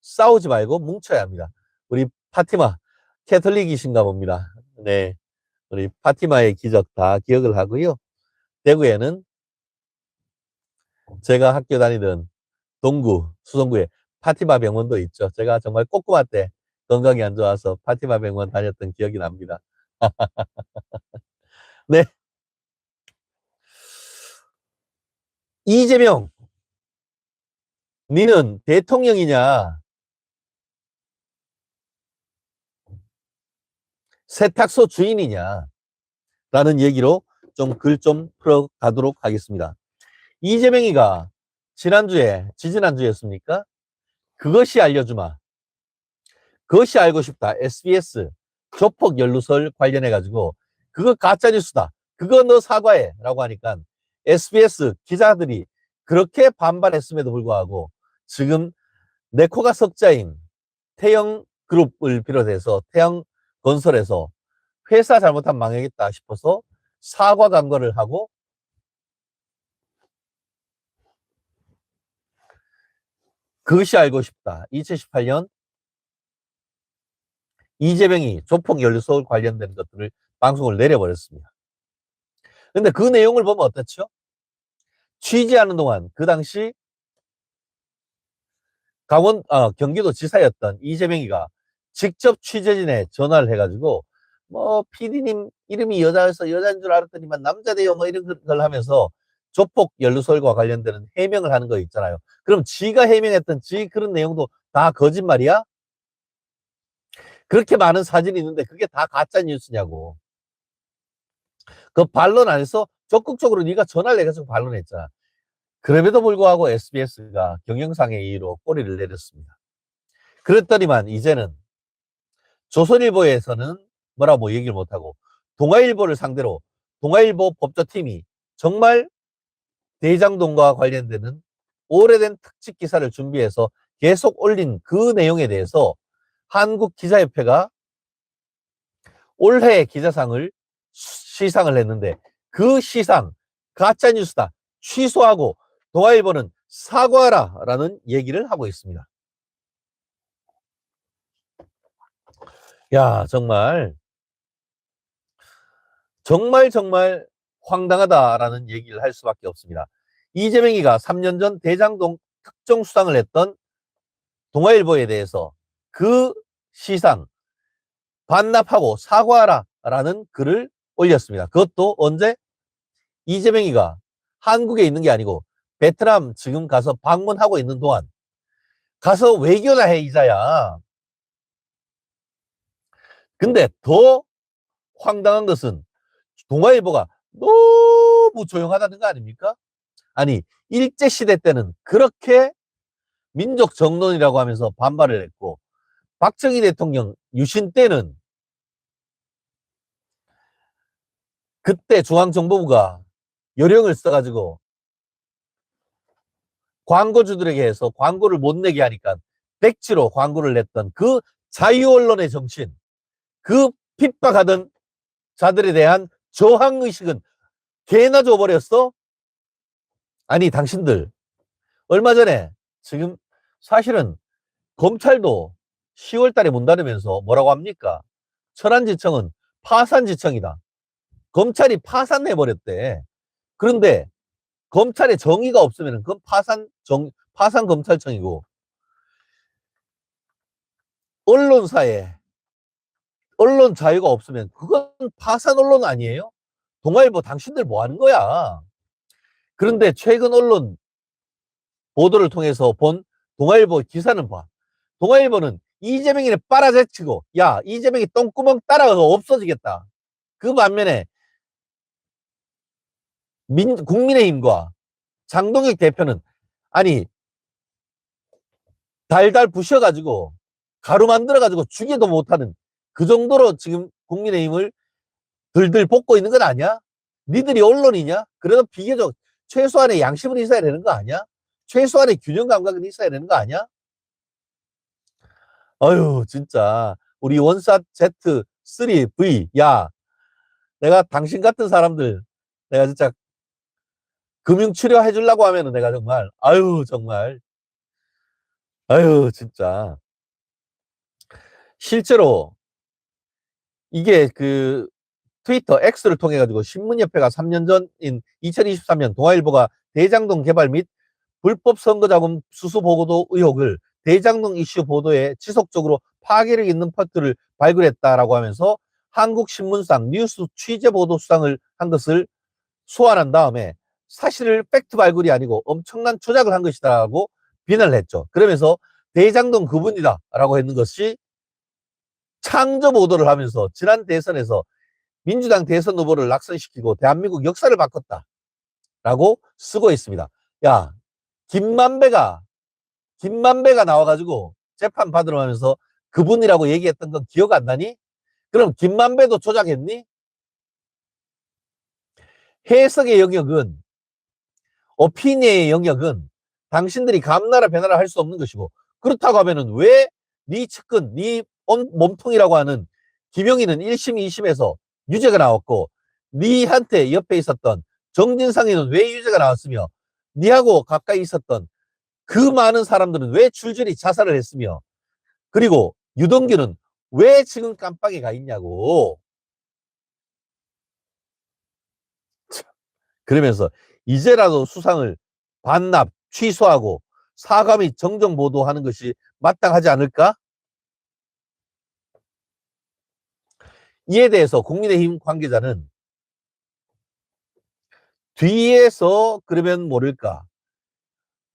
싸우지 말고 뭉쳐야 합니다. 우리 파티마 캐톨릭이신가 봅니다. 네, 우리 파티마의 기적 다 기억을 하고요. 대구에는 제가 학교 다니던 동구, 수성구에 파티마 병원도 있죠. 제가 정말 꼬꼬마 때 건강이 안 좋아서 파티마 병원 다녔던 기억이 납니다. 네. 이재명, 니는 대통령이냐, 세탁소 주인이냐, 라는 얘기로 좀 글 좀 풀어가도록 하겠습니다. 이재명이가 지지난주였습니까? 그것이 알려주마. 그것이 알고 싶다. SBS 조폭 연루설 관련해가지고 그거 가짜뉴스다. 그거 너 사과해. 라고 하니까 SBS 기자들이 그렇게 반발했음에도 불구하고 지금 네코가 석자인 태영그룹을 비롯해서 태영건설에서 회사 잘못하면 망하겠다 싶어서 사과 광고를 하고 그것이 알고 싶다. 2018년 이재명이 조폭 연루설 관련된 것들을 방송을 내려버렸습니다. 근데 그 내용을 보면 어떻죠? 취재하는 동안 그 당시 경기도 지사였던 이재명이가 직접 취재진에 전화를 해가지고 뭐 PD님 이름이 여자여서 여자인 줄 알았더니만 남자대요 뭐 이런 걸 하면서 조폭 연루설과 관련되는 해명을 하는 거 있잖아요. 그럼 지가 해명했던 그런 내용도 다 거짓말이야? 그렇게 많은 사진이 있는데 그게 다 가짜 뉴스냐고. 그 반론 안에서 적극적으로 네가 전화를 해가지고 반론했잖아. 그럼에도 불구하고 SBS가 경영상의 이유로 꼬리를 내렸습니다. 그랬더니만 이제는 조선일보에서는 뭐라고 얘기를 못하고 동아일보를 상대로 동아일보 법조팀이 정말 대장동과 관련되는 오래된 특집 기사를 준비해서 계속 올린 그 내용에 대해서 한국기자협회가 올해 기자상을 시상을 했는데 그 시상 가짜뉴스다 취소하고 동아일보는 사과하라 라는 얘기를 하고 있습니다. 야, 정말 황당하다라는 얘기를 할 수밖에 없습니다. 이재명이가 3년 전 대장동 특정 수상을 했던 동아일보에 대해서 그 시상 반납하고 사과하라 라는 글을 올렸습니다. 그것도 언제? 이재명이가 한국에 있는 게 아니고 베트남 지금 가서 방문하고 있는 동안 가서 외교나 해, 이자야. 근데 더 황당한 것은 동아일보가 너무 조용하다는 거 아닙니까? 아니, 일제시대 때는 그렇게 민족 정론이라고 하면서 반발을 했고, 박정희 대통령 유신 때는 그때 중앙정보부가 요령을 써가지고 광고주들에게 해서 광고를 못 내게 하니까 백지로 광고를 냈던 그 자유언론의 정신, 그 핍박하던 자들에 대한 저항의식은 개나 줘버렸어? 아니, 당신들 얼마 전에 지금 사실은 검찰도 10월 달에 문 닫으면서 뭐라고 합니까? 천안지청은 파산지청이다. 검찰이 파산해버렸대. 그런데 검찰에 정의가 없으면 그건 파산 검찰청이고, 언론사에 언론 자유가 없으면 그건 파산 언론 아니에요? 동아일보 당신들 뭐 하는 거야? 그런데 최근 언론 보도를 통해서 본 동아일보 기사는 봐. 동아일보는 이재명이를 빨아제치고, 야, 이재명이 똥구멍 따라가서 없어지겠다. 그 반면에 국민의힘과 장동혁 대표는 아니 달달 부셔가지고 가루 만들어가지고 죽여도 못하는 그 정도로 지금 국민의힘을 들들 볶고 있는 건 아니야? 니들이 언론이냐? 그래도 비교적 최소한의 양심은 있어야 되는 거 아니야? 최소한의 균형 감각은 있어야 되는 거 아니야? 아유, 진짜 우리 원샷 Z3V, 야, 내가 당신 같은 사람들 내가 진짜 금융치료 해주려고 하면은 내가 정말 아유, 정말 아유, 진짜. 실제로 이게 그 트위터 X를 통해 가지고 신문협회가 3년 전인 2023년 동아일보가 대장동 개발 및 불법 선거자금 수수 보도 의혹을 대장동 이슈 보도에 지속적으로 파괴력 있는 파트를 발굴했다라고 하면서 한국신문상 뉴스 취재 보도 수상을 한 것을 소환한 다음에 사실을 팩트 발굴이 아니고 엄청난 조작을 한 것이다라고 비난을 했죠. 그러면서 대장동 그분이다라고 했는 것이 창조 보도를 하면서 지난 대선에서 민주당 대선 후보를 낙선시키고 대한민국 역사를 바꿨다라고 쓰고 있습니다. 야, 김만배가 나와가지고 재판 받으러 가면서 그분이라고 얘기했던 건 기억 안 나니? 그럼 김만배도 조작했니? 해석의 영역은, 오피니의 영역은 당신들이 감나라 배나라 할 수 없는 것이고, 그렇다고 하면은 왜 네 측근, 네 몸통이라고 하는 김영희는 1심, 2심에서 유죄가 나왔고, 네한테 옆에 있었던 정진상이는 왜 유죄가 나왔으며, 네하고 가까이 있었던 그 많은 사람들은 왜 줄줄이 자살을 했으며, 그리고 유동규는 왜 지금 깜빵에 가 있냐고. 그러면서 이제라도 수상을 반납, 취소하고 사과 및 정정 보도하는 것이 마땅하지 않을까? 이에 대해서 국민의힘 관계자는 뒤에서 그러면 모를까?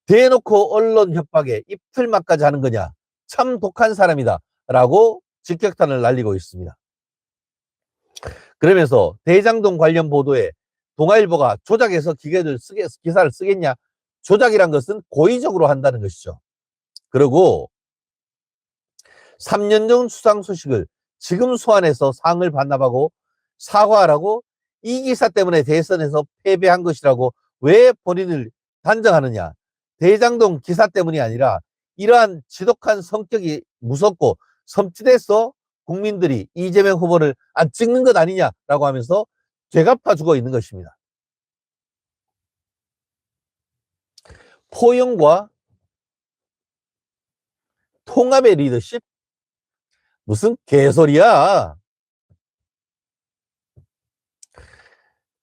대놓고 언론 협박에 입틀막까지 하는 거냐? 참 독한 사람이다. 라고 직격탄을 날리고 있습니다. 그러면서 대장동 관련 보도에 동아일보가 조작해서 기사를 쓰겠냐? 조작이란 것은 고의적으로 한다는 것이죠. 그리고 3년 전 수상 소식을 지금 소환해서 상을 반납하고 사과하라고, 이 기사 때문에 대선에서 패배한 것이라고 왜 본인을 단정하느냐. 대장동 기사 때문이 아니라 이러한 지독한 성격이 무섭고 섬찟해서 국민들이 이재명 후보를 안 찍는 것 아니냐라고 하면서 되갚아주고 있는 것입니다. 포용과 통합의 리더십? 무슨 개소리야.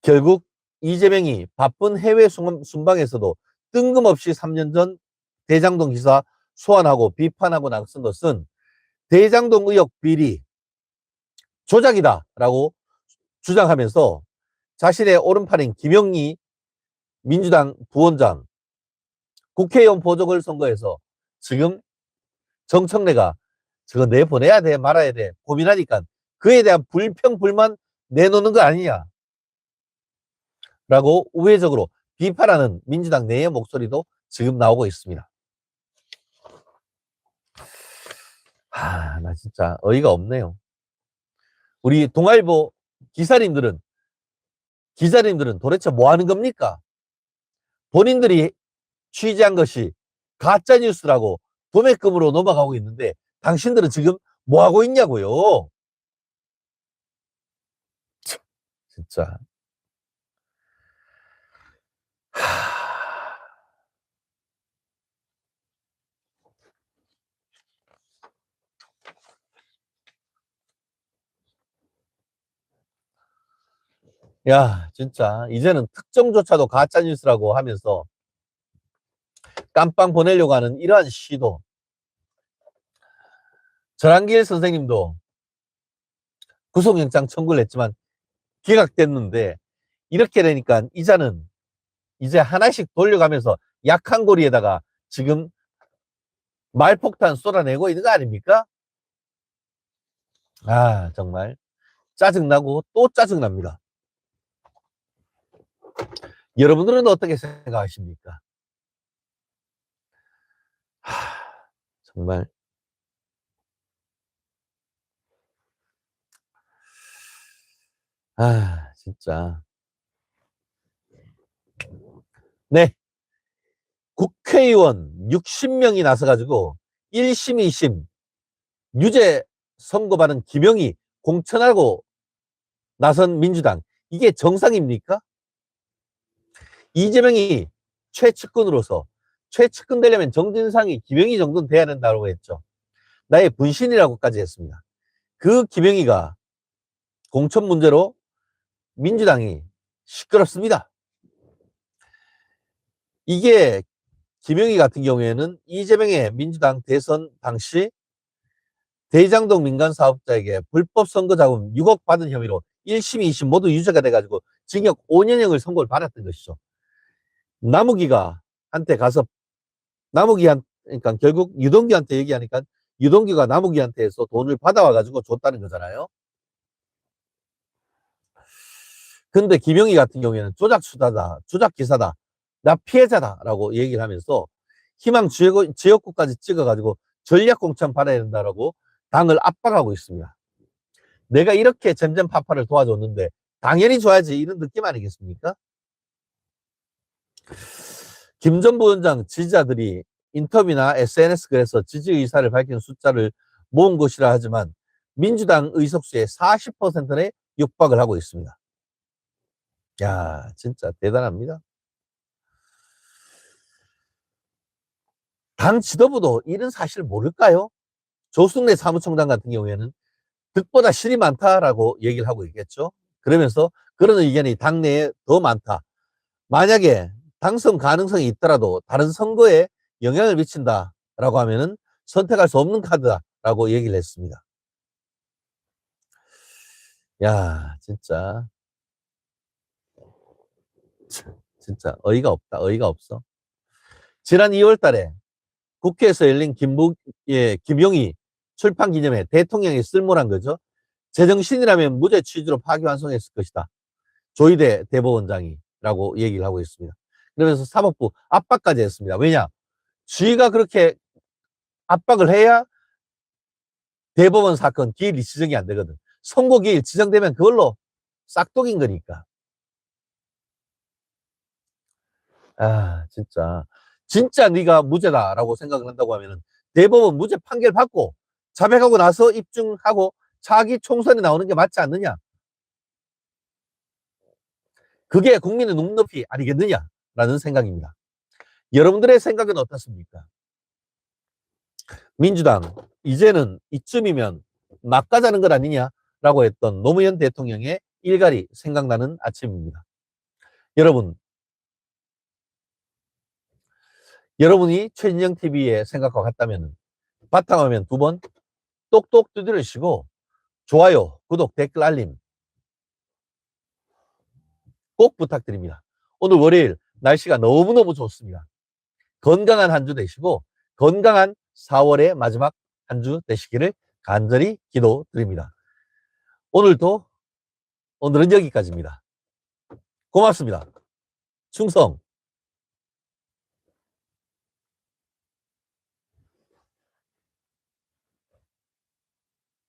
결국 이재명이 바쁜 해외 순방에서도 뜬금없이 3년 전 대장동 기사 소환하고 비판하고 나선 것은 대장동 의혹 비리 조작이다라고 주장하면서 자신의 오른팔인 김영희 민주당 부원장 국회의원 보궐선거에서 지금 정청래가 저거 내보내야 돼 말아야 돼 고민하니까 그에 대한 불평 불만 내놓는 거 아니냐 라고 우회적으로 비판하는 민주당 내의 목소리도 지금 나오고 있습니다. 나 진짜 어이가 없네요. 우리 동아일보 기자님들은 도대체 뭐 하는 겁니까? 본인들이 취재한 것이 가짜 뉴스라고 도매금으로 넘어가고 있는데 당신들은 지금 뭐 하고 있냐고요. 진짜. 야, 진짜 이제는 특정조차도 가짜 뉴스라고 하면서 깜빵 보내려고 하는 이러한 시도. 전한길 선생님도 구속영장 청구를 했지만 기각됐는데 이렇게 되니까 이자는 이제 하나씩 돌려가면서 약한 고리에다가 지금 말폭탄 쏟아내고 있는 거 아닙니까? 정말 짜증나고 또 짜증납니다. 여러분들은 어떻게 생각하십니까? 정말 진짜. 네, 국회의원 60명이 나서가지고 1심, 2심 유죄 선고받은 김영희 공천하고 나선 민주당, 이게 정상입니까? 이재명이 최측근으로서 최측근 되려면 정진상이 김영희 정도는 돼야 된다고 했죠. 나의 분신이라고까지 했습니다. 그 김영희가 공천 문제로 민주당이 시끄럽습니다. 이게 김영희 같은 경우에는 이재명의 민주당 대선 당시 대장동 민간 사업자에게 불법 선거 자금 6억 받은 혐의로 1심, 2심 모두 유죄가 돼가지고 징역 5년형을 선고를 받았던 것이죠. 남욱이가 한테 가서 그러니까 결국 유동규한테 얘기하니까 유동규가 남욱이한테서 돈을 받아와가지고 줬다는 거잖아요. 근데 김영희 같은 경우에는 조작수다다, 조작기사다, 나 피해자다라고 얘기를 하면서 희망 지역구까지 찍어가지고 전략공천 받아야 된다라고 당을 압박하고 있습니다. 내가 이렇게 잼잼파파를 도와줬는데 당연히 줘야지 이런 느낌 아니겠습니까? 김 전 부원장 지지자들이 인터뷰나 SNS 글에서 지지 의사를 밝힌 숫자를 모은 것이라 하지만 민주당 의석수의 40%에 육박을 하고 있습니다. 야, 진짜 대단합니다. 당 지도부도 이런 사실을 모를까요? 조승래 사무총장 같은 경우에는 득보다 실이 많다라고 얘기를 하고 있겠죠. 그러면서 그런 의견이 당내에 더 많다. 만약에 당선 가능성이 있더라도 다른 선거에 영향을 미친다라고 하면은 선택할 수 없는 카드다라고 얘기를 했습니다. 야, 진짜 어이가 없다. 어이가 없어. 지난 2월 달에 국회에서 열린 김용희 출판 기념회 대통령이 쓸모란 거죠. 제정신이라면 무죄 취지로 파기환송했을 것이다. 조희대 대법원장이라고 얘기를 하고 있습니다. 그러면서 사법부 압박까지 했습니다. 왜냐? 주의가 그렇게 압박을 해야 대법원 사건 기일이 지정이 안 되거든. 선고 기일 지정되면 그걸로 싹둑인 거니까. 아, 진짜 네가 무죄다라고 생각을 한다고 하면은 대법원 무죄 판결 받고 자백하고 나서 입증하고 차기 총선에 나오는 게 맞지 않느냐? 그게 국민의 눈높이 아니겠느냐라는 생각입니다. 여러분들의 생각은 어떻습니까? 민주당 이제는 이쯤이면 막 가자는 것 아니냐라고 했던 노무현 대통령의 일갈이 생각나는 아침입니다. 여러분이 최진영 TV의 생각과 같다면 바탕화면 2번 똑똑 두드리시고 좋아요, 구독, 댓글, 알림 꼭 부탁드립니다. 오늘 월요일 날씨가 너무너무 좋습니다. 건강한 한 주 되시고 건강한 4월의 마지막 한 주 되시기를 간절히 기도드립니다. 오늘은 여기까지입니다. 고맙습니다. 충성.